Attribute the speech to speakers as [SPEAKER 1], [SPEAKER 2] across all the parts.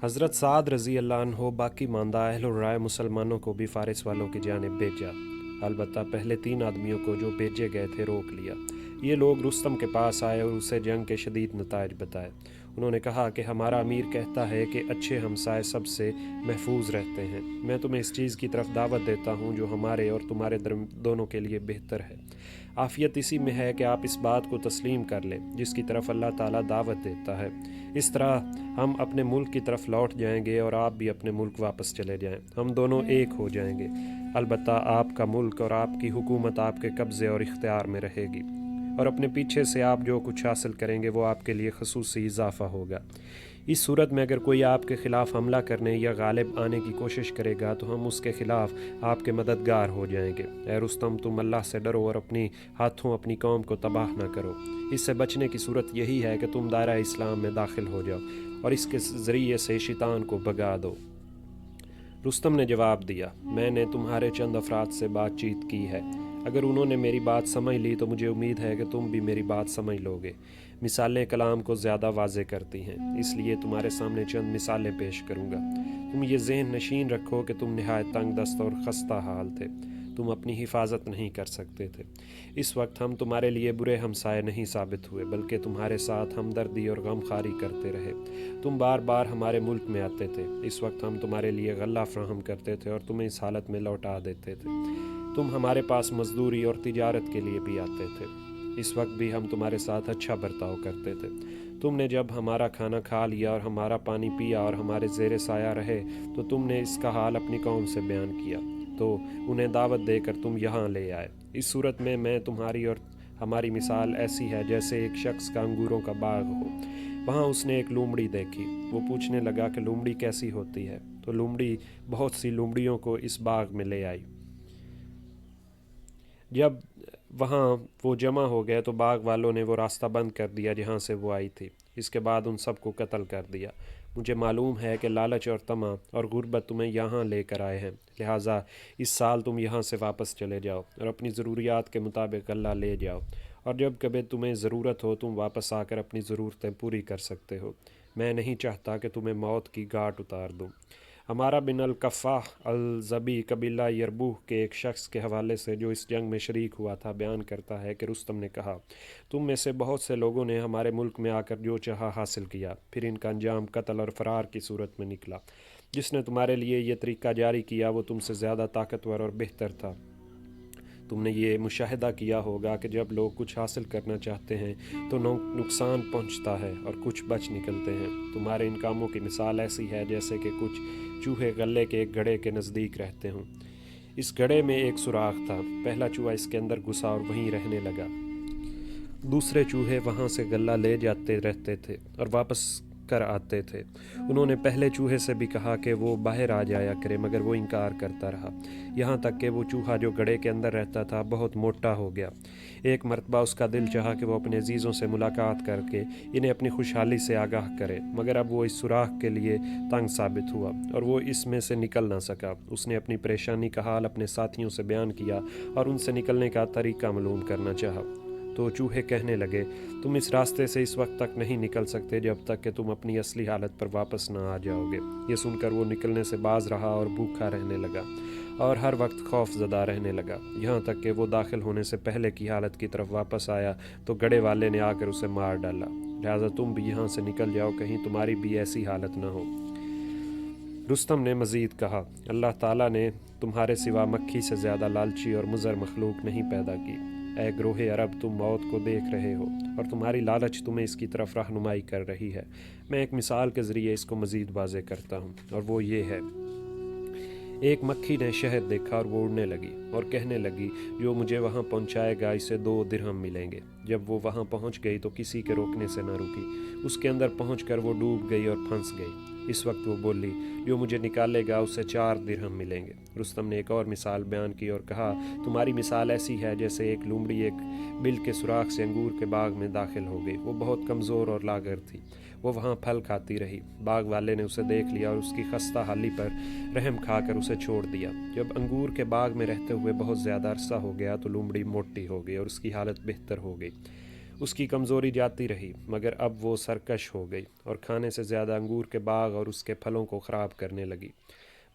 [SPEAKER 1] حضرت سعد رضی اللہ عنہ باقی ماندہ اہل الرائے مسلمانوں کو بھی فارس والوں کی جانب بھیجا، البتہ پہلے 3 آدمیوں کو جو بھیجے گئے تھے روک لیا۔ یہ لوگ رستم کے پاس آئے اور اسے جنگ کے شدید نتائج بتائے۔ انہوں نے کہا کہ ہمارا امیر کہتا ہے کہ اچھے ہمسائے سب سے محفوظ رہتے ہیں۔ میں تمہیں اس چیز کی طرف دعوت دیتا ہوں جو ہمارے اور تمہارے دونوں کے لیے بہتر ہے۔ عافیت اسی میں ہے کہ آپ اس بات کو تسلیم کر لیں جس کی طرف اللہ تعالیٰ دعوت دیتا ہے۔ اس طرح ہم اپنے ملک کی طرف لوٹ جائیں گے اور آپ بھی اپنے ملک واپس چلے جائیں، ہم دونوں ایک ہو جائیں گے۔ البتہ آپ کا ملک اور آپ کی حکومت آپ کے قبضے اور اختیار میں رہے گی، اور اپنے پیچھے سے آپ جو کچھ حاصل کریں گے وہ آپ کے لیے خصوصی اضافہ ہوگا۔ اس صورت میں اگر کوئی آپ کے خلاف حملہ کرنے یا غالب آنے کی کوشش کرے گا تو ہم اس کے خلاف آپ کے مددگار ہو جائیں گے۔ اے رستم، تم اللہ سے ڈرو اور اپنی ہاتھوں اپنی قوم کو تباہ نہ کرو۔ اس سے بچنے کی صورت یہی ہے کہ تم دائرہ اسلام میں داخل ہو جاؤ اور اس کے ذریعے سے شیطان کو بھگا دو۔ رستم نے جواب دیا، میں نے تمہارے چند افراد سے بات چیت کی ہے، اگر انہوں نے میری بات سمجھ لی تو مجھے امید ہے کہ تم بھی میری بات سمجھ لو گے۔ مثالیں کلام کو زیادہ واضح کرتی ہیں، اس لیے تمہارے سامنے چند مثالیں پیش کروں گا۔ تم یہ ذہن نشین رکھو کہ تم نہایت تنگ دست اور خستہ حال تھے، تم اپنی حفاظت نہیں کر سکتے تھے۔ اس وقت ہم تمہارے لیے برے ہمسائے نہیں ثابت ہوئے، بلکہ تمہارے ساتھ ہمدردی اور غم خواری کرتے رہے۔ تم بار بار ہمارے ملک میں آتے تھے، اس وقت ہم تمہارے لیے غلہ فراہم کرتے تھے اور تمہیں اس حالت میں لوٹا دیتے تھے۔ تم ہمارے پاس مزدوری اور تجارت کے لیے بھی آتے تھے، اس وقت بھی ہم تمہارے ساتھ اچھا برتاؤ کرتے تھے۔ تم نے جب ہمارا کھانا کھا لیا اور ہمارا پانی پیا اور ہمارے زیر سایہ رہے تو تم نے اس کا حال اپنی قوم سے بیان کیا، تو انہیں دعوت دے کر تم یہاں لے آئے۔ اس صورت میں تمہاری اور ہماری مثال ایسی ہے جیسے ایک شخص کا انگوروں کا باغ ہو۔ وہاں اس نے ایک لومڑی دیکھی، وہ پوچھنے لگا کہ لومڑی کیسی ہوتی ہے، تو لومڑی بہت سی لومڑیوں کو اس باغ میں لے آئی۔ جب وہاں وہ جمع ہو گئے تو باغ والوں نے وہ راستہ بند کر دیا جہاں سے وہ آئی تھی، اس کے بعد ان سب کو قتل کر دیا۔ مجھے معلوم ہے کہ لالچ اور طمع اور غربت تمہیں یہاں لے کر آئے ہیں، لہٰذا اس سال تم یہاں سے واپس چلے جاؤ اور اپنی ضروریات کے مطابق غلہ لے جاؤ، اور جب کبھی تمہیں ضرورت ہو تم واپس آ کر اپنی ضرورتیں پوری کر سکتے ہو۔ میں نہیں چاہتا کہ تمہیں موت کی گھاٹ اتار دوں۔ ہمارا بن القفاح الزبی قبیلہ یربوہ کے ایک شخص کے حوالے سے جو اس جنگ میں شریک ہوا تھا بیان کرتا ہے کہ رستم نے کہا، تم میں سے بہت سے لوگوں نے ہمارے ملک میں آ کر جو چاہا حاصل کیا، پھر ان کا انجام قتل اور فرار کی صورت میں نکلا۔ جس نے تمہارے لیے یہ طریقہ جاری کیا وہ تم سے زیادہ طاقتور اور بہتر تھا۔ تم نے یہ مشاہدہ کیا ہوگا کہ جب لوگ کچھ حاصل کرنا چاہتے ہیں تو نقصان پہنچتا ہے اور کچھ بچ نکلتے ہیں۔ تمہارے ان کاموں کی مثال ایسی ہے جیسے کہ کچھ چوہے غلے کے ایک گڑھے کے نزدیک رہتے ہوں۔ اس گڑھے میں ایک سوراخ تھا، پہلا چوہا اس کے اندر گھسا اور وہیں رہنے لگا۔ دوسرے چوہے وہاں سے غلہ لے جاتے رہتے تھے اور واپس کر آتے تھے۔ انہوں نے پہلے چوہے سے بھی کہا کہ وہ باہر آ جایا کرے، مگر وہ انکار کرتا رہا، یہاں تک کہ وہ چوہا جو گڑھے کے اندر رہتا تھا بہت موٹا ہو گیا۔ ایک مرتبہ اس کا دل چاہا کہ وہ اپنے عزیزوں سے ملاقات کر کے انہیں اپنی خوشحالی سے آگاہ کرے، مگر اب وہ اس سوراخ کے لیے تنگ ثابت ہوا اور وہ اس میں سے نکل نہ سکا۔ اس نے اپنی پریشانی کا حال اپنے ساتھیوں سے بیان کیا اور ان سے نکلنے کا طریقہ معلوم کرنا چاہا، تو چوہے کہنے لگے، تم اس راستے سے اس وقت تک نہیں نکل سکتے جب تک کہ تم اپنی اصلی حالت پر واپس نہ آ جاؤ گے۔ یہ سن کر وہ نکلنے سے باز رہا اور بھوکا رہنے لگا اور ہر وقت خوف زدہ رہنے لگا، یہاں تک کہ وہ داخل ہونے سے پہلے کی حالت کی طرف واپس آیا تو گڑھے والے نے آ کر اسے مار ڈالا۔ لہٰذا تم بھی یہاں سے نکل جاؤ، کہیں تمہاری بھی ایسی حالت نہ ہو۔ رستم نے مزید کہا، اللہ تعالیٰ نے تمہارے سوا مکھی سے زیادہ لالچی اور مضر مخلوق نہیں پیدا کی۔ اے گروہ عرب، تم موت کو دیکھ رہے ہو اور تمہاری لالچ تمہیں اس کی طرف رہنمائی کر رہی ہے۔ میں ایک مثال کے ذریعے اس کو مزید واضح کرتا ہوں، اور وہ یہ ہے۔ ایک مکھی نے شہد دیکھا اور وہ اڑنے لگی اور کہنے لگی، جو مجھے وہاں پہنچائے گا اسے 2 درہم ملیں گے۔ جب وہ وہاں پہنچ گئی تو کسی کے روکنے سے نہ رکی، اس کے اندر پہنچ کر وہ ڈوب گئی اور پھنس گئی۔ اس وقت وہ بولی، جو مجھے نکالے گا اسے 4 درہم ملیں گے۔ رستم نے ایک اور مثال بیان کی اور کہا، تمہاری مثال ایسی ہے جیسے ایک لومڑی ایک بل کے سوراخ سے انگور کے باغ میں داخل ہو گئی۔ وہ بہت کمزور اور لاغر تھی، وہ وہاں پھل کھاتی رہی۔ باغ والے نے اسے دیکھ لیا اور اس کی خستہ حالی پر رحم کھا کر اسے چھوڑ دیا۔ جب انگور کے باغ میں رہتے ہوئے بہت زیادہ عرصہ ہو گیا تو لومڑی موٹی ہو گئی اور اس کی حالت بہتر ہو گئی۔ اس کی کمزوری جاتی رہی، مگر اب وہ سرکش ہو گئی اور کھانے سے زیادہ انگور کے باغ اور اس کے پھلوں کو خراب کرنے لگی۔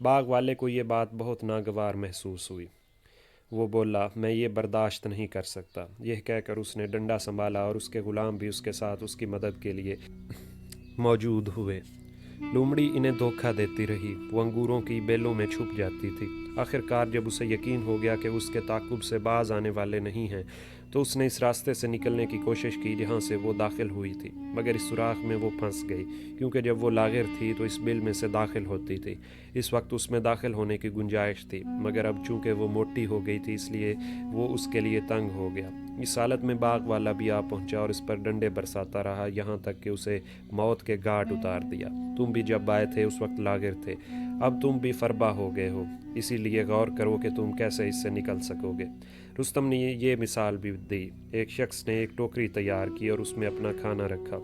[SPEAKER 1] باغ والے کو یہ بات بہت ناگوار محسوس ہوئی۔ وہ بولا، میں یہ برداشت نہیں کر سکتا۔ یہ کہہ کر اس نے ڈنڈا سنبھالا اور اس کے غلام بھی اس کے ساتھ اس کی مدد کے لیے موجود ہوئے۔ لومڑی انہیں دھوکہ دیتی رہی، وہ انگوروں کی بیلوں میں چھپ جاتی تھی۔ آخر کار جب اسے یقین ہو گیا کہ اس کے تعاقب سے باز آنے والے نہیں ہیں، تو اس نے اس راستے سے نکلنے کی کوشش کی جہاں سے وہ داخل ہوئی تھی، مگر اس سوراخ میں وہ پھنس گئی، کیونکہ جب وہ لاغر تھی تو اس بل میں سے داخل ہوتی تھی۔ اس وقت اس میں داخل ہونے کی گنجائش تھی، مگر اب چونکہ وہ موٹی ہو گئی تھی اس لیے وہ اس کے لیے تنگ ہو گیا۔ اس حالت میں باغ والا بھی آ پہنچا اور اس پر ڈنڈے برساتا رہا یہاں تک کہ اسے موت کے گھاٹ اتار دیا۔ تم بھی جب آئے تھے اس وقت لاغر تھے، اب تم بھی فربا ہو گئے ہو، اسی لیے غور کرو کہ تم کیسے اس سے نکل سکو گے۔ رستم نے یہ مثال بھی دی۔ ایک شخص نے ایک ٹوکری تیار کی اور اس میں اپنا کھانا رکھا۔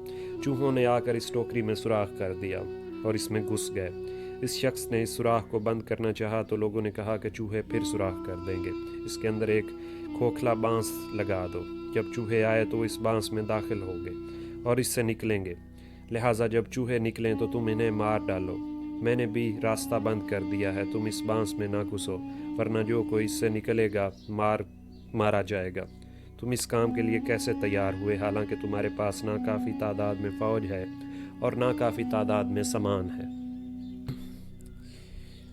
[SPEAKER 1] چوہوں نے آ کر اس ٹوکری میں سوراخ کر دیا اور اس میں گھس گئے۔ اس شخص نے اس سوراخ کو بند کرنا چاہا تو لوگوں نے کہا کہ چوہے پھر سوراخ کر دیں گے، اس کے اندر ایک کھوکھلا بانس لگا دو۔ جب چوہے آئے تو اس بانس میں داخل ہو گئے اور اس سے نکلیں گے، لہٰذا جب چوہے نکلیں تو تم انہیں مار ڈالو۔ میں نے بھی راستہ بند کر دیا ہے، تم اس بانس میں نہ گھسو، ورنہ جو کوئی اس سے نکلے گا مارا جائے گا۔ تم اس کام کے لیے کیسے تیار ہوئے حالانکہ تمہارے پاس نہ کافی تعداد میں فوج ہے اور نہ کافی تعداد میں سامان ہے؟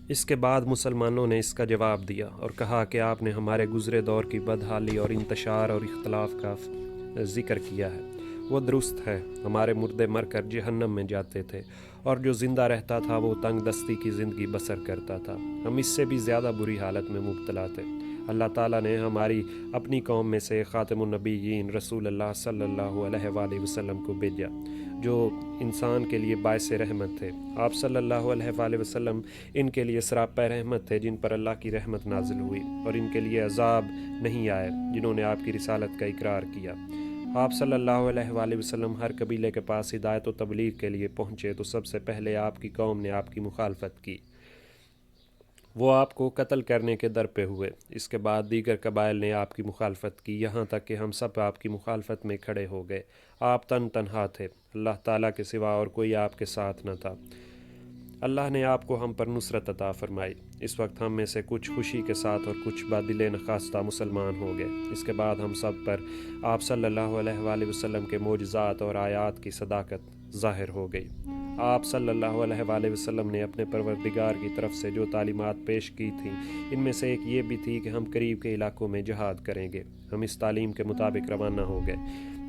[SPEAKER 1] اس کے بعد مسلمانوں نے اس کا جواب دیا اور کہا کہ آپ نے ہمارے گزرے دور کی بدحالی اور انتشار اور اختلاف کا ذکر کیا ہے، وہ درست ہے۔ ہمارے مردے مر کر جہنم میں جاتے تھے اور جو زندہ رہتا تھا وہ تنگ دستی کی زندگی بسر کرتا تھا، ہم اس سے بھی زیادہ بری حالت میں مبتلا تھے۔ اللہ تعالیٰ نے ہماری اپنی قوم میں سے خاتم النبیین رسول اللہ صلی اللہ علیہ وآلہ وسلم کو بھیجا، جو انسان کے لیے باعث رحمت تھے۔ آپ صلی اللہ علیہ وآلہ وسلم ان کے لیے سراپا رحمت تھے جن پر اللہ کی رحمت نازل ہوئی، اور ان کے لیے عذاب نہیں آئے جنہوں نے آپ کی رسالت کا اقرار کیا۔ آپ صلی اللہ علیہ وآلہ وسلم ہر قبیلے کے پاس ہدایت و تبلیغ کے لیے پہنچے تو سب سے پہلے آپ کی قوم نے آپ کی مخالفت کی، وہ آپ کو قتل کرنے کے در پہ ہوئے۔ اس کے بعد دیگر قبائل نے آپ کی مخالفت کی، یہاں تک کہ ہم سب آپ کی مخالفت میں کھڑے ہو گئے۔ آپ تنہا تھے، اللہ تعالیٰ کے سوا اور کوئی آپ کے ساتھ نہ تھا۔ اللہ نے آپ کو ہم پر نصرت عطا فرمائی۔ اس وقت ہم میں سے کچھ خوشی کے ساتھ اور کچھ بدل نخواستہ مسلمان ہو گئے۔ اس کے بعد ہم سب پر آپ صلی اللہ علیہ وآلہ وسلم کے معجزات اور آیات کی صداقت ظاہر ہو گئی۔ آپ صلی اللہ علیہ وآلہ وسلم نے اپنے پروردگار کی طرف سے جو تعلیمات پیش کی تھیں، ان میں سے ایک یہ بھی تھی کہ ہم قریب کے علاقوں میں جہاد کریں گے۔ ہم اس تعلیم کے مطابق روانہ ہو گئے،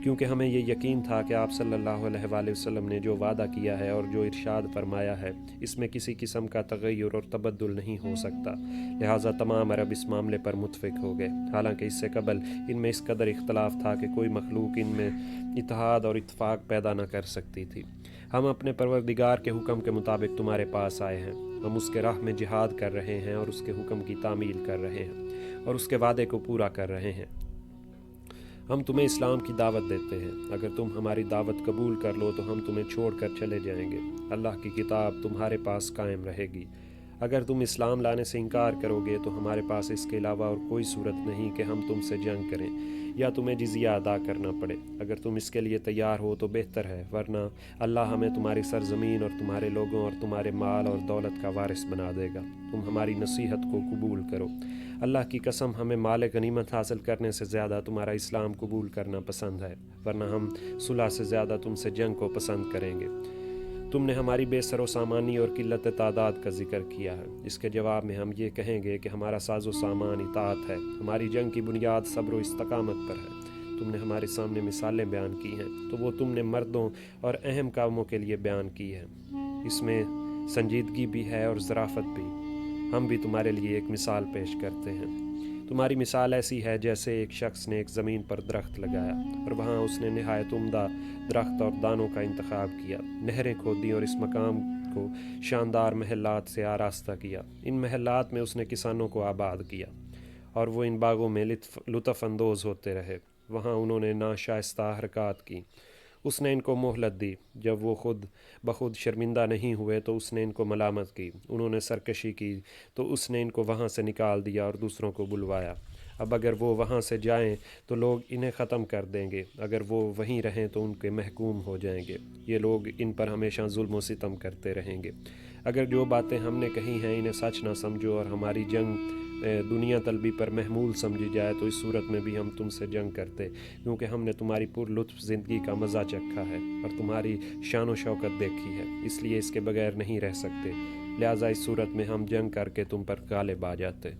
[SPEAKER 1] کیونکہ ہمیں یہ یقین تھا کہ آپ صلی اللہ علیہ وآلہ وسلم نے جو وعدہ کیا ہے اور جو ارشاد فرمایا ہے، اس میں کسی قسم کا تغیر اور تبدل نہیں ہو سکتا، لہٰذا تمام عرب اس معاملے پر متفق ہو گئے۔ حالانکہ اس سے قبل ان میں اس قدر اختلاف تھا کہ کوئی مخلوق ان میں اتحاد اور اتفاق پیدا نہ کر سکتی تھی۔ ہم اپنے پروردگار کے حکم کے مطابق تمہارے پاس آئے ہیں، ہم اس کے راہ میں جہاد کر رہے ہیں اور اس کے حکم کی تعمیل کر رہے ہیں اور اس کے وعدے کو پورا کر رہے ہیں۔ ہم تمہیں اسلام کی دعوت دیتے ہیں، اگر تم ہماری دعوت قبول کر لو تو ہم تمہیں چھوڑ کر چلے جائیں گے، اللہ کی کتاب تمہارے پاس قائم رہے گی۔ اگر تم اسلام لانے سے انکار کرو گے تو ہمارے پاس اس کے علاوہ اور کوئی صورت نہیں کہ ہم تم سے جنگ کریں یا تمہیں جزیہ ادا کرنا پڑے۔ اگر تم اس کے لیے تیار ہو تو بہتر ہے، ورنہ اللہ ہمیں تمہاری سرزمین اور تمہارے لوگوں اور تمہارے مال اور دولت کا وارث بنا دے گا۔ تم ہماری نصیحت کو قبول کرو۔ اللہ کی قسم، ہمیں مال غنیمت حاصل کرنے سے زیادہ تمہارا اسلام قبول کرنا پسند ہے، ورنہ ہم صلح سے زیادہ تم سے جنگ کو پسند کریں گے۔ تم نے ہماری بے سر و سامانی اور قلت تعداد کا ذکر کیا ہے، اس کے جواب میں ہم یہ کہیں گے کہ ہمارا ساز و سامان اطاعت ہے، ہماری جنگ کی بنیاد صبر و استقامت پر ہے۔ تم نے ہمارے سامنے مثالیں بیان کی ہیں تو وہ تم نے مردوں اور اہم کاموں کے لیے بیان کی ہیں، اس میں سنجیدگی بھی ہے اور ظرافت بھی۔ ہم بھی تمہارے لیے ایک مثال پیش کرتے ہیں۔ تمہاری مثال ایسی ہے جیسے ایک شخص نے ایک زمین پر درخت لگایا اور وہاں اس نے نہایت عمدہ درخت اور دانوں کا انتخاب کیا، نہریں کھودیں اور اس مقام کو شاندار محلات سے آراستہ کیا۔ ان محلات میں اس نے کسانوں کو آباد کیا اور وہ ان باغوں میں لطف اندوز ہوتے رہے، وہاں انہوں نے ناشائستہ حرکات کی۔ اس نے ان کو مہلت دی، جب وہ خود بخود شرمندہ نہیں ہوئے تو اس نے ان کو ملامت کی، انہوں نے سرکشی کی تو اس نے ان کو وہاں سے نکال دیا اور دوسروں کو بلوایا۔ اب اگر وہ وہاں سے جائیں تو لوگ انہیں ختم کر دیں گے، اگر وہ وہیں رہیں تو ان کے محکوم ہو جائیں گے، یہ لوگ ان پر ہمیشہ ظلم و ستم کرتے رہیں گے۔ اگر جو باتیں ہم نے کہی ہیں انہیں سچ نہ سمجھو اور ہماری جنگ دنیا طلبی پر محمول سمجھی جائے تو اس صورت میں بھی ہم تم سے جنگ کرتے، کیونکہ ہم نے تمہاری پر لطف زندگی کا مزہ چکھا ہے اور تمہاری شان و شوکت دیکھی ہے، اس لیے اس کے بغیر نہیں رہ سکتے، لہٰذا اس صورت میں ہم جنگ کر کے تم پر غالب آ جاتے۔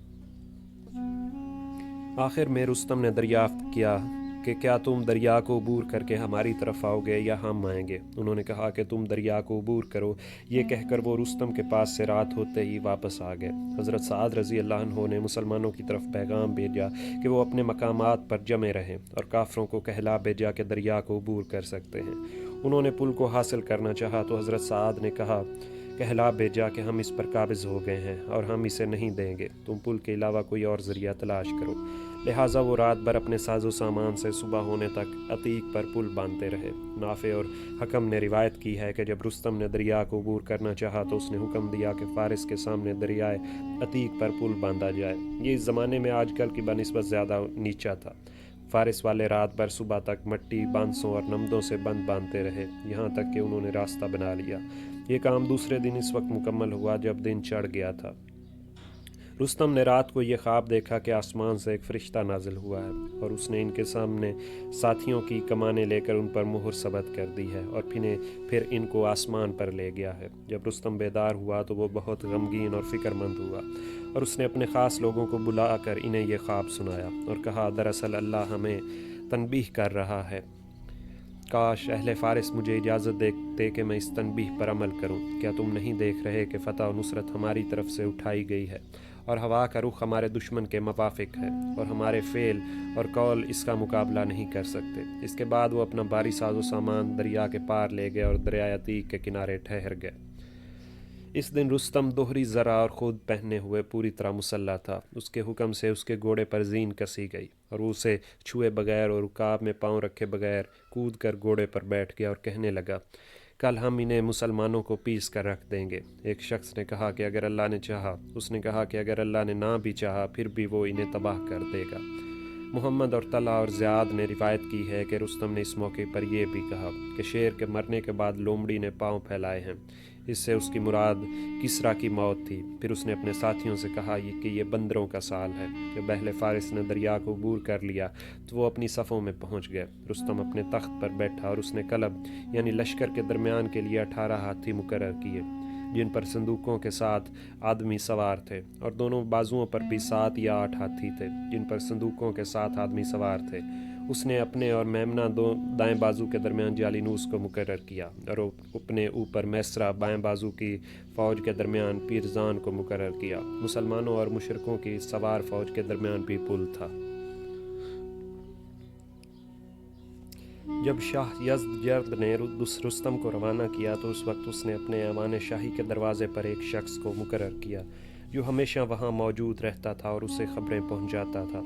[SPEAKER 1] آخر میں رستم نے دریافت کیا کہ کیا تم دریا کو عبور کر کے ہماری طرف آؤ گے یا ہم آئیں گے؟ انہوں نے کہا کہ تم دریا کو عبور کرو۔ یہ کہہ کر وہ رستم کے پاس سے رات ہوتے ہی واپس آ گئے۔ حضرت سعد رضی اللہ عنہ نے مسلمانوں کی طرف پیغام بھیجا کہ وہ اپنے مقامات پر جمے رہیں اور کافروں کو کہلا بھیجا کہ دریا کو عبور کر سکتے ہیں۔ انہوں نے پل کو حاصل کرنا چاہا تو حضرت سعد نے کہلا بھیجا کہ ہم اس پر قابض ہو گئے ہیں اور ہم اسے نہیں دیں گے، تم پل کے علاوہ کوئی اور ذریعہ تلاش کرو۔ لہٰذا وہ رات بھر اپنے ساز و سامان سے صبح ہونے تک عتیق پر پل باندھتے رہے۔ نافع اور حکم نے روایت کی ہے کہ جب رستم نے دریا کو عبور کرنا چاہا تو اس نے حکم دیا کہ فارس کے سامنے دریائے عتیق پر پل باندھا جائے۔ یہ اس زمانے میں آج کل کی بنسبت زیادہ نیچا تھا۔ فارس والے رات بھر صبح تک مٹی، بانسوں اور نمدوں سے بند باندھتے رہے، یہاں تک کہ انہوں نے راستہ بنا لیا۔ یہ کام دوسرے دن اس وقت مکمل ہوا جب دن چڑھ گیا تھا۔ رستم نے رات کو یہ خواب دیکھا کہ آسمان سے ایک فرشتہ نازل ہوا ہے اور اس نے ان کے سامنے ساتھیوں کی کمانیں لے کر ان پر مہر ثبت کر دی ہے اور پھر ان کو آسمان پر لے گیا ہے۔ جب رستم بیدار ہوا تو وہ بہت غمگین اور فکر مند ہوا اور اس نے اپنے خاص لوگوں کو بلا کر انہیں یہ خواب سنایا اور کہا، دراصل اللہ ہمیں تنبیہ کر رہا ہے، کاش اہل فارس مجھے اجازت دے کہ میں اس تنبیہ پر عمل کروں۔ کیا تم نہیں دیکھ رہے کہ فتح و نصرت ہماری طرف سے اٹھائی گئی ہے اور ہوا کا رخ ہمارے دشمن کے موافق ہے اور ہمارے فعل اور قول اس کا مقابلہ نہیں کر سکتے۔ اس کے بعد وہ اپنا بھاری ساز و سامان دریا کے پار لے گئے اور دریائے عتیق کے کنارے ٹھہر گئے۔ اس دن رستم دوہری زرہ اور خود پہنے ہوئے پوری طرح مسلح تھا۔ اس کے حکم سے اس کے گھوڑے پر زین کسی گئی اور وہ اسے چھوئے بغیر اور رکاب میں پاؤں رکھے بغیر کود کر گھوڑے پر بیٹھ گیا اور کہنے لگا، کل ہم انہیں مسلمانوں کو پیس کر رکھ دیں گے۔ ایک شخص نے کہا کہ اگر اللہ نے چاہا۔ اس نے کہا کہ اگر اللہ نے نہ بھی چاہا پھر بھی وہ انہیں تباہ کر دے گا۔ محمد اور طلحہ اور زیاد نے روایت کی ہے کہ رستم نے اس موقع پر یہ بھی کہا کہ شیر کے مرنے کے بعد لومڑی نے پاؤں پھیلائے ہیں، اس سے اس کی مراد کسریٰ کی موت تھی۔ پھر اس نے اپنے ساتھیوں سے کہا کہ یہ بندروں کا سال ہے۔ جب اہل فارس نے دریا کو عبور کر لیا تو وہ اپنی صفوں میں پہنچ گئے۔ رستم اپنے تخت پر بیٹھا اور اس نے کلب یعنی لشکر کے درمیان کے لیے 18 ہاتھی مقرر کیے، جن پر صندوقوں کے ساتھ آدمی سوار تھے، اور دونوں بازوؤں پر بھی 7 یا 8 ہاتھی تھے جن پر صندوقوں کے ساتھ آدمی سوار تھے۔ اس نے اپنے اور میمنہ دائیں بازو کے درمیان جالینوس کو مقرر کیا اور اپنے اوپر میسرہ بائیں بازو کی فوج کے درمیان پیرزان کو مقرر کیا۔ مسلمانوں اور مشرکوں کی سوار فوج کے درمیان بھی پل تھا۔ جب شاہ یزدجرد نے رستم کو روانہ کیا تو اس وقت اس نے اپنے ایوان شاہی کے دروازے پر ایک شخص کو مقرر کیا جو ہمیشہ وہاں موجود رہتا تھا اور اسے خبریں پہنچاتا تھا۔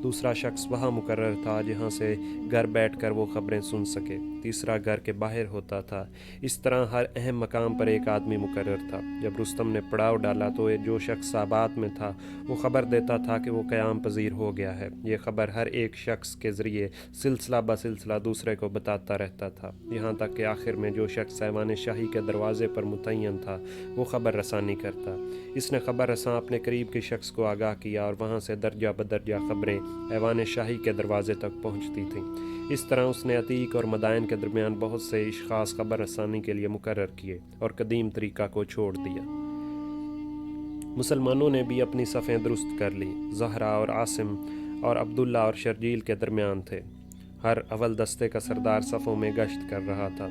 [SPEAKER 1] دوسرا شخص وہاں مقرر تھا جہاں سے گھر بیٹھ کر وہ خبریں سن سکے۔ تیسرا گھر کے باہر ہوتا تھا۔ اس طرح ہر اہم مقام پر ایک آدمی مقرر تھا۔ جب رستم نے پڑاؤ ڈالا تو جو شخص آباد میں تھا وہ خبر دیتا تھا کہ وہ قیام پذیر ہو گیا ہے۔ یہ خبر ہر ایک شخص کے ذریعے سلسلہ بسلسلہ دوسرے کو بتاتا رہتا تھا، یہاں تک کہ آخر میں جو شخص ایوان شاہی کے دروازے پر متعین تھا وہ خبر رسانی کرتا۔ اس نے خبر رساں اپنے قریب کے شخص کو آگاہ کیا اور وہاں سے درجہ بدرجہ خبریں ایوان شاہی کے دروازے تک پہنچتی تھیں۔ اس طرح اس نے عتیق اور مدائن کے درمیان بہت سے اشخاص خبر رسانی کے لیے مقرر کیے اور قدیم طریقہ کو چھوڑ دیا۔ مسلمانوں نے بھی اپنی صفیں درست کر لیں۔ زہرہ اور عاصم اور عبداللہ اور شرجیل کے درمیان تھے۔ ہر اول دستے کا سردار صفوں میں گشت کر رہا تھا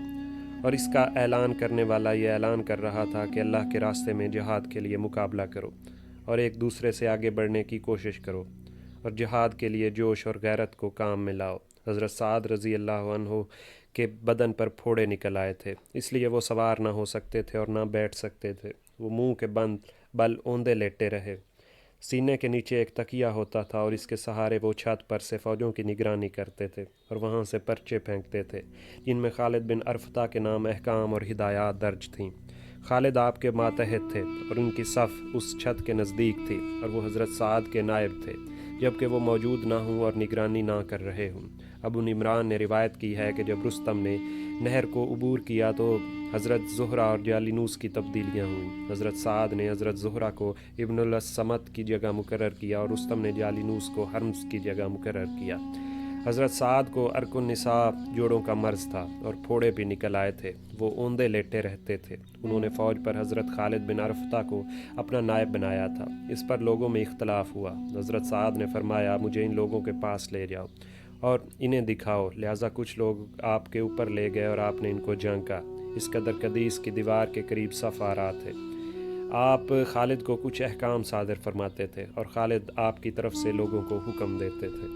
[SPEAKER 1] اور اس کا اعلان کرنے والا یہ اعلان کر رہا تھا کہ اللہ کے راستے میں جہاد کے لیے مقابلہ کرو اور ایک دوسرے سے آگے بڑھنے کی کوشش کرو اور جہاد کے لیے جوش اور غیرت کو کام میں لاؤ۔ حضرت سعد رضی اللہ عنہ کے بدن پر پھوڑے نکل آئے تھے، اس لیے وہ سوار نہ ہو سکتے تھے اور نہ بیٹھ سکتے تھے۔ وہ منہ کے بل اوندے لیٹے رہے۔ سینے کے نیچے ایک تکیہ ہوتا تھا اور اس کے سہارے وہ چھت پر سے فوجوں کی نگرانی کرتے تھے اور وہاں سے پرچے پھینکتے تھے جن میں خالد بن ارفطہ کے نام احکام اور ہدایات درج تھیں۔ خالد آپ کے ماتحت تھے اور ان کی صف اس چھت کے نزدیک تھی اور وہ حضرت سعد کے نائب تھے۔ جبکہ وہ موجود نہ ہوں اور نگرانی نہ کر رہے ہوں۔ ابو عمران نے روایت کی ہے کہ جب رستم نے نہر کو عبور کیا تو حضرت زہرہ اور جالینوس کی تبدیلیاں ہوئیں۔ حضرت سعد نے حضرت زہرہ کو ابن الصمت کی جگہ مقرر کیا اور رستم نے جالینوس کو ہرمز کی جگہ مقرر کیا۔ حضرت سعد کو ارک النساء جوڑوں کا مرض تھا اور پھوڑے بھی نکل آئے تھے۔ وہ اوندے لیٹے رہتے تھے۔ انہوں نے فوج پر حضرت خالد بن عرفطہ کو اپنا نائب بنایا تھا۔ اس پر لوگوں میں اختلاف ہوا۔ حضرت سعد نے فرمایا مجھے ان لوگوں کے پاس لے جاؤ اور انہیں دکھاؤ۔ لہٰذا کچھ لوگ آپ کے اوپر لے گئے اور آپ نے ان کو جھانکا۔ اس قدر قدیس کی دیوار کے قریب صف آ رہا تھے۔ آپ خالد کو کچھ احکام صادر فرماتے تھے اور خالد آپ کی طرف سے لوگوں کو حکم دیتے تھے۔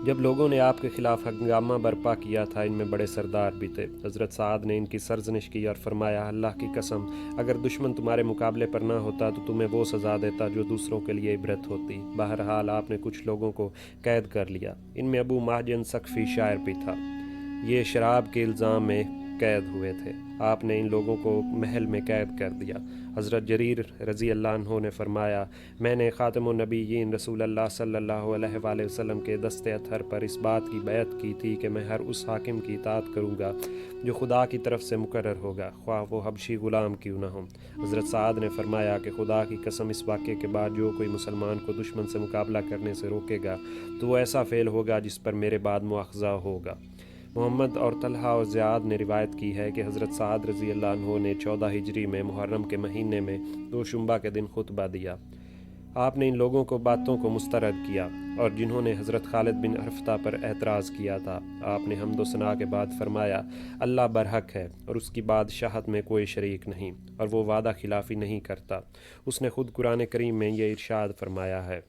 [SPEAKER 1] جب لوگوں نے آپ کے خلاف ہنگامہ برپا کیا تھا، ان میں بڑے سردار بھی تھے۔ حضرت سعد نے ان کی سرزنش کی اور فرمایا اللہ کی قسم اگر دشمن تمہارے مقابلے پر نہ ہوتا تو تمہیں وہ سزا دیتا جو دوسروں کے لیے عبرت ہوتی۔ بہرحال آپ نے کچھ لوگوں کو قید کر لیا۔ ان میں ابو مہجن ثقفی شاعر بھی تھا۔ یہ شراب کے الزام میں قید ہوئے تھے۔ آپ نے ان لوگوں کو محل میں قید کر دیا۔ حضرت جریر رضی اللہ عنہ نے فرمایا میں نے خاتم النبیین رسول اللہ صلی اللہ علیہ وآلہ وسلم کے دست اطہر پر اس بات کی بیعت کی تھی کہ میں ہر اس حاکم کی اطاعت کروں گا جو خدا کی طرف سے مقرر ہوگا، خواہ وہ حبشی غلام کیوں نہ ہوں۔ حضرت سعد نے فرمایا کہ خدا کی قسم اس واقعے کے بعد جو کوئی مسلمان کو دشمن سے مقابلہ کرنے سے روکے گا تو وہ ایسا فعل ہوگا جس پر میرے بعد مواخذہ ہوگا۔ محمد اور طلحہ اور زیاد نے روایت کی ہے کہ حضرت سعد رضی اللہ عنہ نے 14 ہجری میں محرم کے مہینے میں دوشنبہ کے دن خطبہ دیا۔ آپ نے ان لوگوں کو باتوں کو مسترد کیا اور جنہوں نے حضرت خالد بن عرفطہ پر اعتراض کیا تھا۔ آپ نے حمد و ثنا کے بعد فرمایا اللہ برحق ہے اور اس کی بادشاہت میں کوئی شریک نہیں اور وہ وعدہ خلافی نہیں کرتا۔ اس نے خود قرآن کریم میں یہ ارشاد فرمایا ہے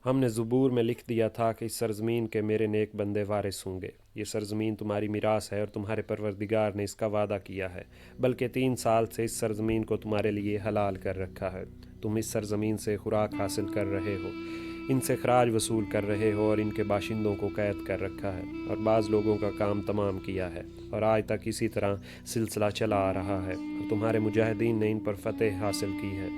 [SPEAKER 1] ہم نے زبور میں لکھ دیا تھا کہ اس سرزمین کے میرے نیک بندے وارث ہوں گے۔ یہ سرزمین تمہاری میراث ہے اور تمہارے پروردگار نے اس کا وعدہ کیا ہے، بلکہ 3 سال سے اس سرزمین کو تمہارے لیے حلال کر رکھا ہے۔ تم اس سرزمین سے خوراک حاصل کر رہے ہو، ان سے خراج وصول کر رہے ہو اور ان کے باشندوں کو قید کر رکھا ہے اور بعض لوگوں کا کام تمام کیا ہے اور آج تک اسی طرح سلسلہ چلا آ رہا ہے اور تمہارے مجاہدین نے ان پر فتح حاصل کی ہے۔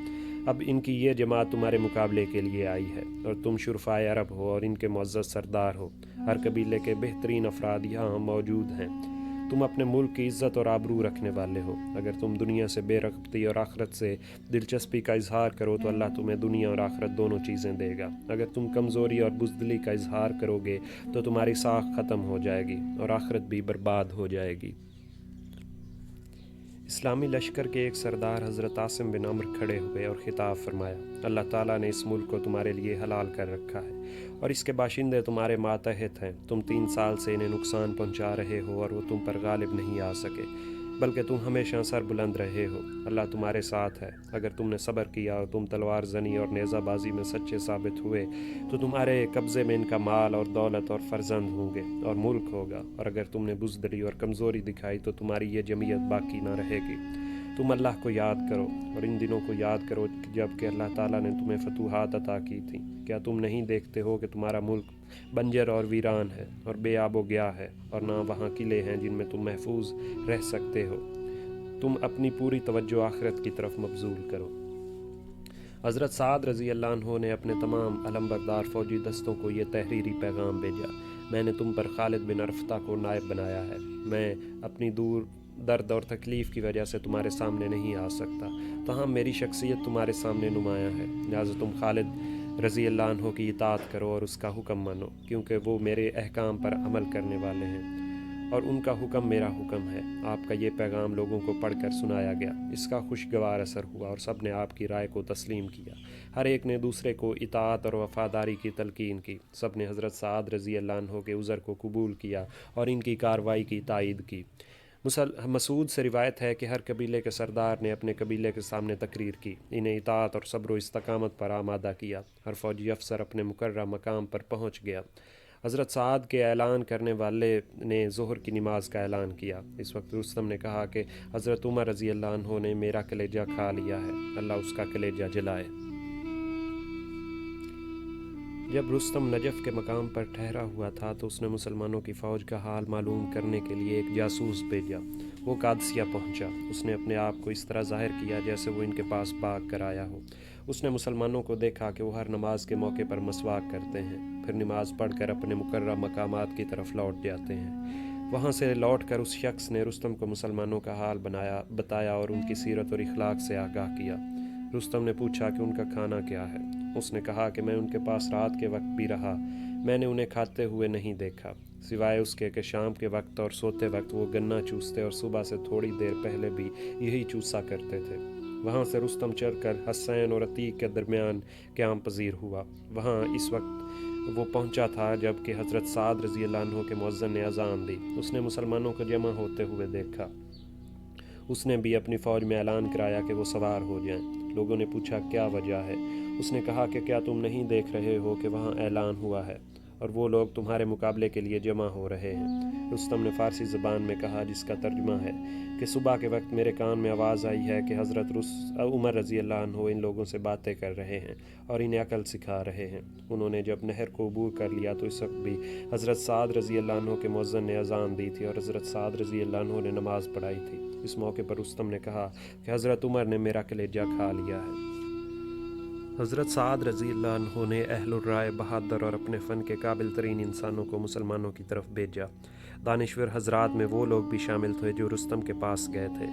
[SPEAKER 1] اب ان کی یہ جماعت تمہارے مقابلے کے لیے آئی ہے اور تم شرفائے عرب ہو اور ان کے معزز سردار ہو۔ ہر قبیلے کے بہترین افراد یہاں موجود ہیں۔ تم اپنے ملک کی عزت اور آبرو رکھنے والے ہو۔ اگر تم دنیا سے بے رغبتی اور آخرت سے دلچسپی کا اظہار کرو تو اللہ تمہیں دنیا اور آخرت دونوں چیزیں دے گا۔ اگر تم کمزوری اور بزدلی کا اظہار کرو گے تو تمہاری ساکھ ختم ہو جائے گی اور آخرت بھی برباد ہو جائے گی۔ اسلامی لشکر کے ایک سردار حضرت عاصم بن عمرو کھڑے ہوئے اور خطاب فرمایا اللہ تعالیٰ نے اس ملک کو تمہارے لیے حلال کر رکھا ہے اور اس کے باشندے تمہارے ماتحت ہیں۔ تم 3 سال سے انہیں نقصان پہنچا رہے ہو اور وہ تم پر غالب نہیں آ سکے، بلکہ تم ہمیشہ سر بلند رہے ہو۔ اللہ تمہارے ساتھ ہے۔ اگر تم نے صبر کیا اور تم تلوار زنی اور نیزہ بازی میں سچے ثابت ہوئے تو تمہارے قبضے میں ان کا مال اور دولت اور فرزند ہوں گے اور ملک ہوگا، اور اگر تم نے بزدلی اور کمزوری دکھائی تو تمہاری یہ جمعیت باقی نہ رہے گی۔ تم اللہ کو یاد کرو اور ان دنوں کو یاد کرو جب کہ اللہ تعالیٰ نے تمہیں فتوحات عطا کی تھیں۔ کیا تم نہیں دیکھتے ہو کہ تمہارا ملک بنجر اور ویران ہے اور بے آب و گیا ہے اور نہ وہاں قلعے ہیں جن میں تم محفوظ رہ سکتے ہو؟ تم اپنی پوری توجہ آخرت کی طرف مبذول کرو۔ حضرت سعد رضی اللہ عنہ نے اپنے تمام علمبردار فوجی دستوں کو یہ تحریری پیغام بھیجا میں نے تم پر خالد بن عرفطہ کو نائب بنایا ہے۔ میں اپنی درد اور تکلیف کی وجہ سے تمہارے سامنے نہیں آ سکتا، تاہم میری شخصیت تمہارے سامنے نمایاں ہے، لہٰذا تم خالد رضی اللہ عنہ کی اطاعت کرو اور اس کا حکم مانو، کیونکہ وہ میرے احکام پر عمل کرنے والے ہیں اور ان کا حکم میرا حکم ہے۔ آپ کا یہ پیغام لوگوں کو پڑھ کر سنایا گیا، اس کا خوشگوار اثر ہوا اور سب نے آپ کی رائے کو تسلیم کیا۔ ہر ایک نے دوسرے کو اطاعت اور وفاداری کی تلقین کی۔ سب نے حضرت سعد رضی اللہ عنہ کے عذر کو قبول کیا اور ان کی کارروائی کی تائید کی۔ مسعود سے روایت ہے کہ ہر قبیلے کے سردار نے اپنے قبیلے کے سامنے تقریر کی، انہیں اطاعت اور صبر و استقامت پر آمادہ کیا۔ ہر فوجی افسر اپنے مقررہ مقام پر پہنچ گیا۔ حضرت سعد کے اعلان کرنے والے نے ظہر کی نماز کا اعلان کیا۔ اس وقت رستم نے کہا کہ حضرت عمر رضی اللہ عنہ نے میرا کلیجہ کھا لیا ہے، اللہ اس کا کلیجہ جلائے۔ جب رستم نجف کے مقام پر ٹھہرا ہوا تھا تو اس نے مسلمانوں کی فوج کا حال معلوم کرنے کے لیے ایک جاسوس بھیجا۔ وہ قادسیہ پہنچا۔ اس نے اپنے آپ کو اس طرح ظاہر کیا جیسے وہ ان کے پاس بھاگ کر آیا ہو۔ اس نے مسلمانوں کو دیکھا کہ وہ ہر نماز کے موقع پر مسواک کرتے ہیں، پھر نماز پڑھ کر اپنے مقررہ مقامات کی طرف لوٹ جاتے ہیں۔ وہاں سے لوٹ کر اس شخص نے رستم کو مسلمانوں کا حال بتایا اور ان کی سیرت اور اخلاق سے آگاہ کیا۔ رستم نے پوچھا کہ ان کا کھانا کیا ہے۔ اس نے کہا کہ میں ان کے پاس رات کے وقت بھی رہا، میں نے انہیں کھاتے ہوئے نہیں دیکھا، سوائے اس کے کہ شام کے وقت اور سوتے وقت وہ گنا چوستے اور صبح سے تھوڑی دیر پہلے بھی یہی چوسا کرتے تھے۔ وہاں سے رستم چڑھ کر حسین اور عتیق کے درمیان قیام پذیر ہوا۔ وہاں اس وقت وہ پہنچا تھا جب کہ حضرت سعد رضی اللہ عنہ کے مؤذن نے اذان دی۔ اس نے مسلمانوں کو جمع ہوتے ہوئے دیکھا۔ اس نے بھی اپنی فوج میں اعلان کرایا کہ وہ سوار ہو جائیں۔ لوگوں نے پوچھا کیا وجہ ہے؟ اس نے کہا کہ کیا تم نہیں دیکھ رہے ہو کہ وہاں اعلان ہوا ہے اور وہ لوگ تمہارے مقابلے کے لیے جمع ہو رہے ہیں؟ رستم نے فارسی زبان میں کہا، جس کا ترجمہ ہے کہ صبح کے وقت میرے کان میں آواز آئی ہے کہ حضرت عمر رضی اللہ عنہ ان لوگوں سے باتیں کر رہے ہیں اور انہیں عقل سکھا رہے ہیں۔ انہوں نے جب نہر کو عبور کر لیا تو اس وقت بھی حضرت سعد رضی اللہ عنہ کے مؤذن نے اذان دی تھی اور حضرت سعد رضی اللہ عنہ نے نماز پڑھائی تھی۔ اس موقع پر رستم نے کہا کہ حضرت عمر نے میرا کلیجہ کھا لیا ہے۔ حضرت سعد رضی اللہ عنہ نے اہل الرائے، بہادر اور اپنے فن کے قابل ترین انسانوں کو مسلمانوں کی طرف بھیجا۔ دانشور حضرات میں وہ لوگ بھی شامل تھے جو رستم کے پاس گئے تھے،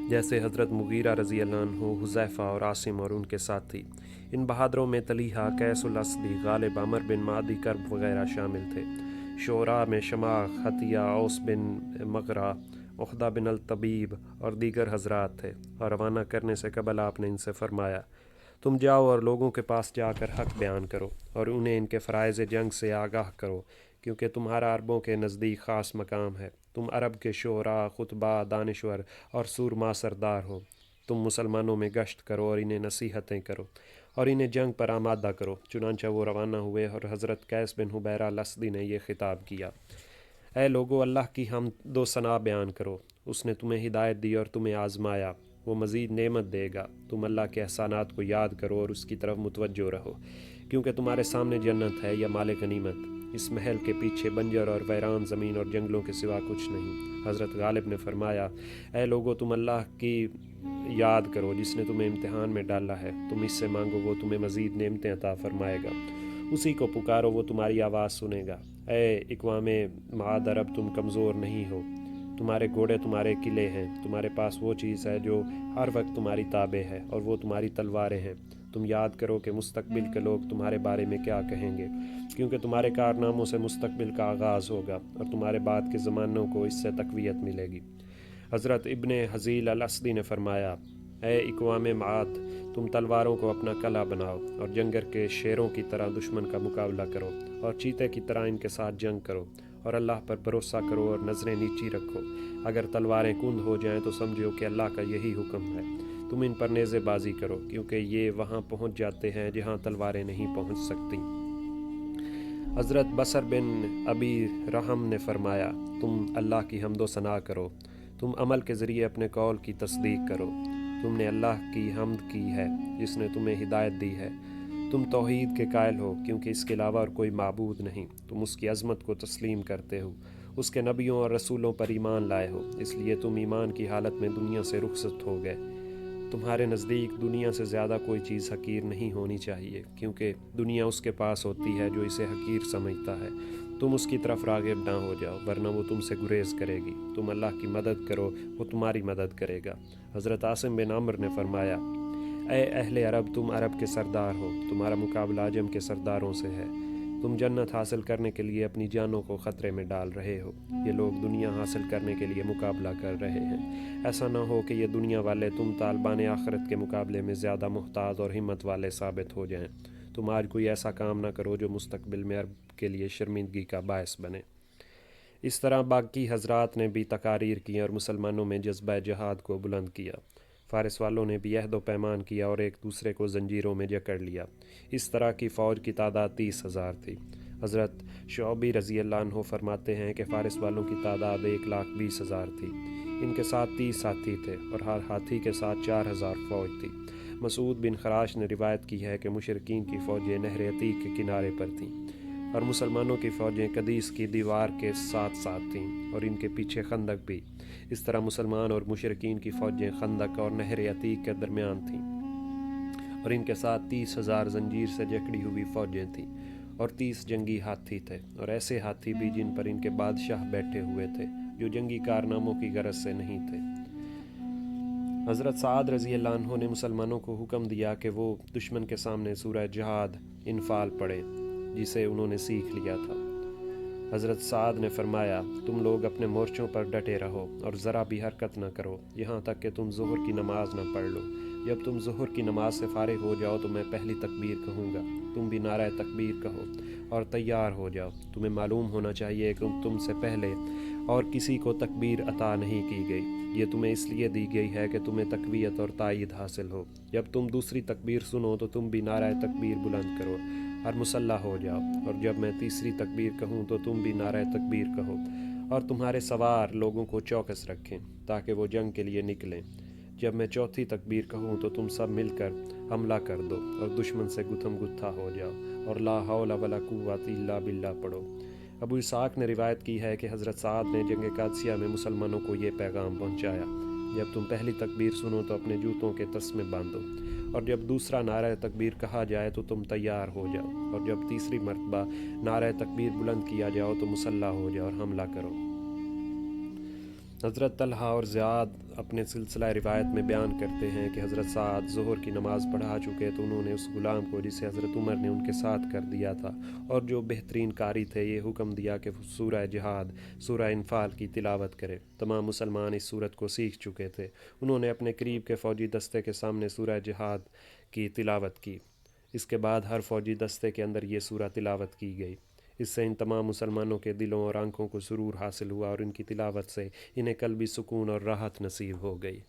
[SPEAKER 1] جیسے حضرت مغیرہ رضی اللہ عنہ، حذیفہ اور عاصم اور ان کے ساتھی۔ ان بہادروں میں طلیحہ، قیس الاسدی، غالب، عمر بن معدی کرب وغیرہ شامل تھے۔ شعراء میں شماخ، حتیہ، اوس بن مغرہ، عقدہ بن الطبیب اور دیگر حضرات تھے، اور روانہ کرنے سے قبل آپ نے ان سے فرمایا، تم جاؤ اور لوگوں کے پاس جا کر حق بیان کرو اور انہیں ان کے فرائض جنگ سے آگاہ کرو، کیونکہ تمہارا عربوں کے نزدیک خاص مقام ہے۔ تم عرب کے شعراء، خطباء، دانشور اور سورما سردار ہو۔ تم مسلمانوں میں گشت کرو اور انہیں نصیحتیں کرو اور انہیں جنگ پر آمادہ کرو۔ چنانچہ وہ روانہ ہوئے اور حضرت قیس بن حبیرہ الاسدی نے یہ خطاب کیا، اے لوگو، اللہ کی حمد و ثنا بیان کرو۔ اس نے تمہیں ہدایت دی اور تمہیں آزمایا، وہ مزید نعمت دے گا۔ تم اللہ کے احسانات کو یاد کرو اور اس کی طرف متوجہ رہو، کیونکہ تمہارے سامنے جنت ہے یا مال غنیمت۔ اس محل کے پیچھے بنجر اور ویران زمین اور جنگلوں کے سوا کچھ نہیں۔ حضرت غالب نے فرمایا، اے لوگو، تم اللہ کی یاد کرو جس نے تمہیں امتحان میں ڈالا ہے۔ تم اس سے مانگو، وہ تمہیں مزید نعمتیں عطا فرمائے گا۔ اسی کو پکارو، وہ تمہاری آواز سنے گا۔ اے اقوام معاد عرب، تم کمزور نہیں ہو۔ تمہارے گھوڑے تمہارے قلعے ہیں، تمہارے پاس وہ چیز ہے جو ہر وقت تمہاری تابع ہے، اور وہ تمہاری تلواریں ہیں۔ تم یاد کرو کہ مستقبل کے لوگ تمہارے بارے میں کیا کہیں گے، کیونکہ تمہارے کارناموں سے مستقبل کا آغاز ہوگا اور تمہارے بعد کے زمانوں کو اس سے تقویت ملے گی۔ حضرت ابن حزیل الاسدی نے فرمایا، اے اقوام معاد، تم تلواروں کو اپنا کلہ بناؤ اور جنگل کے شیروں کی طرح دشمن کا مقابلہ کرو اور چیتے کی طرح ان کے ساتھ جنگ کرو، اور اللہ پر بھروسہ کرو اور نظریں نیچی رکھو۔ اگر تلواریں کند ہو جائیں تو سمجھو کہ اللہ کا یہی حکم ہے۔ تم ان پر نیزے بازی کرو، کیونکہ یہ وہاں پہنچ جاتے ہیں جہاں تلواریں نہیں پہنچ سکتی۔ حضرت بصر بن ابی رحم نے فرمایا، تم اللہ کی حمد و ثنا کرو، تم عمل کے ذریعے اپنے قول کی تصدیق کرو۔ تم نے اللہ کی حمد کی ہے جس نے تمہیں ہدایت دی ہے۔ تم توحید کے قائل ہو، کیونکہ اس کے علاوہ اور کوئی معبود نہیں۔ تم اس کی عظمت کو تسلیم کرتے ہو، اس کے نبیوں اور رسولوں پر ایمان لائے ہو، اس لیے تم ایمان کی حالت میں دنیا سے رخصت ہو گئے۔ تمہارے نزدیک دنیا سے زیادہ کوئی چیز حقیر نہیں ہونی چاہیے، کیونکہ دنیا اس کے پاس ہوتی ہے جو اسے حقیر سمجھتا ہے۔ تم اس کی طرف راغب نہ ہو جاؤ، ورنہ وہ تم سے گریز کرے گی۔ تم اللہ کی مدد کرو، وہ تمہاری مدد کرے گا۔ حضرت عاصم بن عمر نے فرمایا، اے اہل عرب، تم عرب کے سردار ہو، تمہارا مقابلہ عجم کے سرداروں سے ہے۔ تم جنت حاصل کرنے کے لیے اپنی جانوں کو خطرے میں ڈال رہے ہو، یہ لوگ دنیا حاصل کرنے کے لیے مقابلہ کر رہے ہیں۔ ایسا نہ ہو کہ یہ دنیا والے تم طالبان آخرت کے مقابلے میں زیادہ محتاط اور ہمت والے ثابت ہو جائیں۔ تم آج کوئی ایسا کام نہ کرو جو مستقبل میں عرب کے لیے شرمندگی کا باعث بنے۔ اس طرح باقی حضرات نے بھی تقاریر کی اور مسلمانوں میں جذبہ جہاد کو بلند کیا۔ فارس والوں نے بھی عہد و پیمان کیا اور ایک دوسرے کو زنجیروں میں جکڑ لیا۔ اس طرح کی فوج کی تعداد 30,000 تھی۔ حضرت شعبی رضی اللہ عنہ فرماتے ہیں کہ فارس والوں کی تعداد 1,20,000 تھی۔ ان کے ساتھ 30 ہاتھی تھے اور ہر ہاتھی کے ساتھ 4,000 فوج تھی۔ مسعود بن خراش نے روایت کی ہے کہ مشرکین کی فوجیں نہر عتیق کے کنارے پر تھیں اور مسلمانوں کی فوجیں قدیس کی دیوار کے ساتھ ساتھ تھیں اور ان کے پیچھے خندق بھی۔ اس طرح مسلمان اور مشرکین کی فوجیں خندق اور نہر عتیق کے درمیان تھیں۔ اور ان کے ساتھ 30,000 زنجیر سے جکڑی ہوئی فوجیں تھیں اور 30 جنگی ہاتھی تھے، اور ایسے ہاتھی بھی جن پر ان کے بادشاہ بیٹھے ہوئے تھے، جو جنگی کارناموں کی غرض سے نہیں تھے۔ حضرت سعد رضی اللہ عنہ نے مسلمانوں کو حکم دیا کہ وہ دشمن کے سامنے سورہ جہاد انفال پڑھے، جسے انہوں نے سیکھ لیا تھا۔ حضرت سعد نے فرمایا، تم لوگ اپنے مورچوں پر ڈٹے رہو اور ذرا بھی حرکت نہ کرو یہاں تک کہ تم ظہر کی نماز نہ پڑھ لو۔ جب تم ظہر کی نماز سے فارغ ہو جاؤ تو میں پہلی تکبیر کہوں گا، تم بھی نعرہ تکبیر کہو اور تیار ہو جاؤ۔ تمہیں معلوم ہونا چاہیے کہ تم سے پہلے اور کسی کو تکبیر عطا نہیں کی گئی، یہ تمہیں اس لیے دی گئی ہے کہ تمہیں تقویت اور تائید حاصل ہو۔ جب تم دوسری تکبیر سنو تو تم بھی نعرہ تکبیر بلند کرو اور مسلح ہو جاؤ، اور جب میں تیسری تکبیر کہوں تو تم بھی نعرہ تکبیر کہو، اور تمہارے سوار لوگوں کو چوکس رکھیں تاکہ وہ جنگ کے لیے نکلیں۔ جب میں چوتھی تکبیر کہوں تو تم سب مل کر حملہ کر دو اور دشمن سے گتھم گتھا ہو جاؤ، اور لا حول ولا قوت الا باللہ پڑھو۔ ابو اسحاق نے روایت کی ہے کہ حضرت سعد نے جنگ قادسیہ میں مسلمانوں کو یہ پیغام پہنچایا، جب تم پہلی تکبیر سنو تو اپنے جوتوں کے تسمے باندھو، اور جب دوسرا نعرہ تکبیر کہا جائے تو تم تیار ہو جاؤ، اور جب تیسری مرتبہ نعرہ تکبیر بلند کیا جاؤ تو مسلح ہو جاؤ اور حملہ کرو۔ حضرت طلحہ اور زیاد اپنے سلسلہ روایت میں بیان کرتے ہیں کہ حضرت سعد ظہر کی نماز پڑھا چکے تو انہوں نے اس غلام کو جسے حضرت عمر نے ان کے ساتھ کر دیا تھا اور جو بہترین قاری تھے، یہ حکم دیا کہ وہ سورہ جہاد، سورہ انفال کی تلاوت کرے۔ تمام مسلمان اس سورت کو سیکھ چکے تھے۔ انہوں نے اپنے قریب کے فوجی دستے کے سامنے سورہ جہاد کی تلاوت کی۔ اس کے بعد ہر فوجی دستے کے اندر یہ سورہ تلاوت کی گئی۔ اس سے ان تمام مسلمانوں کے دلوں اور آنکھوں کو سرور حاصل ہوا، اور ان کی تلاوت سے انہیں قلبی سکون اور راحت نصیب ہو گئی۔